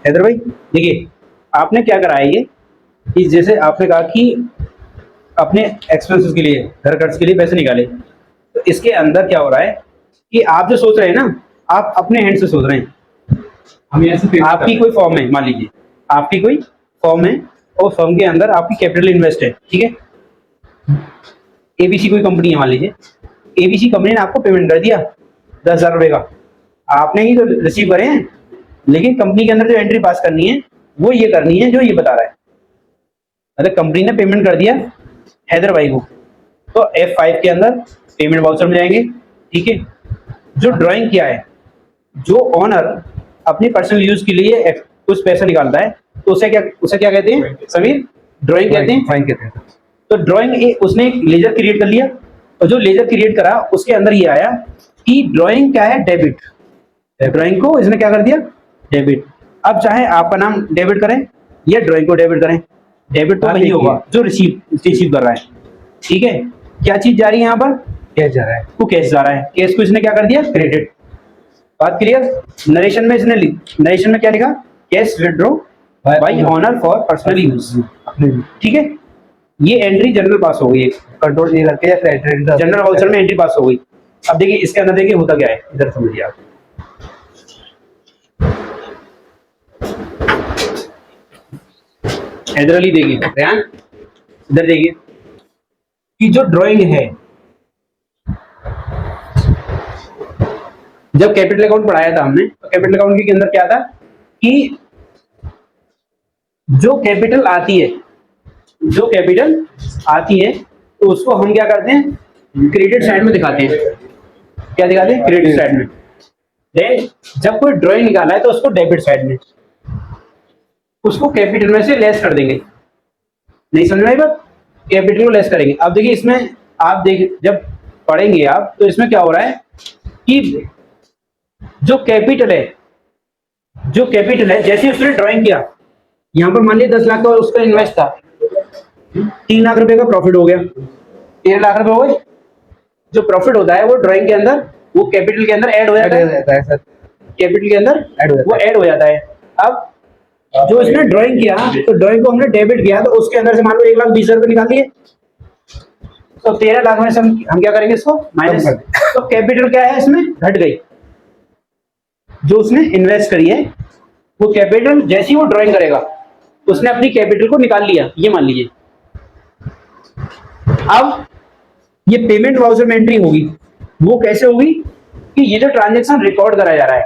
हैदर भाई देखिए, आपने क्या करा है ये कि जैसे आपने कहा कि अपने एक्सपेंसेस के लिए, घर खर्च के लिए पैसे निकाले, तो इसके अंदर क्या हो रहा है कि आप जो सोच रहे हैं ना, आप अपने हैंड से सोच रहे हैं। हम यहाँ से आपकी कोई फॉर्म है, मान लीजिए आपकी कोई फॉर्म है और फॉर्म के अंदर आपकी कैपिटल इन्वेस्ट है, ठीक है। एबीसी कोई कंपनी है मान लीजिए, एबीसी कंपनी ने आपको पेमेंट कर दिया 10,000 रुपये का, आपने ही तो रिसीव करे हैं, लेकिन कंपनी के अंदर जो एंट्री पास करनी है वो ये करनी है जो ये बता रहा है। मतलब कंपनी ने पेमेंट कर दिया हैदर भाई को, तो F5 के अंदर पेमेंट वाउचर में जाएंगे, ठीक है। जो ड्राइंग किया है, जो ऑनर अपनी पर्सनल यूज के लिए कुछ पैसा निकालता है, तो उसे क्या कहते हैं समीर? ड्राइंग कहते हैं। तो ड्राइंग उसने एक लेजर क्रिएट कर लिया, और जो लेजर क्रिएट करा उसके अंदर ये आया कि ड्राइंग क्या है, डेबिट। ड्राइंग को इसने क्या कर दिया, डेबिट। अब चाहे आपका नाम डेबिट करें या ड्राइंग को डेबिट करें, डेबिट तो वही होगा जो रिसीव कर रहा है, ठीक है। क्या चीज जा रही है यहाँ पर? कैश जा रहा है, वो कैश जा रहा है, कैश को इसने क्या कर दिया, क्रेडिट। बात क्लियर? नरेशन में क्या लिखा, cash withdraw bye honour for personal use, ठीक है। ये एंट्री जनरल पास हो गई, कंट्रोल ये करके जनरल वाउचर में एंट्री पास हो गई। अब देखिए इसके अंदर देखिए होता क्या है, इधर समझिए आप। हैदर अली देखिए, रेहान इधर देखिए कि जो ड्राइंग है, जब कैपिटल अकाउंट पढ़ाया था हमने, तो कैपिटल अकाउंट के अंदर क्या था कि जो कैपिटल आती है तो उसको हम क्या करते हैं, क्रेडिट साइड में दिखाते हैं। क्या दिखाते हैं? क्रेडिट साइड में। देन जब कोई ड्राइंग निकाला है तो उसको डेबिट साइड में, उसको कैपिटल में से लेस कर देंगे। नहीं समझ में आई बात? कैपिटल को लेस करेंगे। अब देखिए इसमें आप जब पढ़ेंगे आप, तो इसमें क्या हो रहा है कि जो कैपिटल है जैसे उसने ड्राइंग किया, यहाँ पर मान लिया 10 लाख का उसका इन्वेस्ट था, 3 लाख रुपए का प्रॉफिट हो गया, 13 लाख रुपए हो गए। जो प्रॉफिट होता है वो ड्राइंग के अंदर, वो कैपिटल के अंदर ऐड हो जाता है सर, कैपिटल के अंदर वो ऐड हो जाता है। अब जो इसने ड्राइंग किया, तो ड्राइंग को हमने डेबिट किया, तो उसके अंदर से मान लो 1,20,000 रुपए निकाल दिए, तो 13 लाख में से हम क्या करेंगे, इसको माइनस। तो कैपिटल क्या है इसमें, घट गई। जो उसने इन्वेस्ट करी है वो कैपिटल, जैसे ही वो ड्राइंग करेगा उसने अपनी कैपिटल को निकाल लिया, ये मान लीजिए। अब ये पेमेंट वाउचर में एंट्री होगी, वो कैसे होगी कि ये जो ट्रांजैक्शन रिकॉर्ड करा जा रहा है,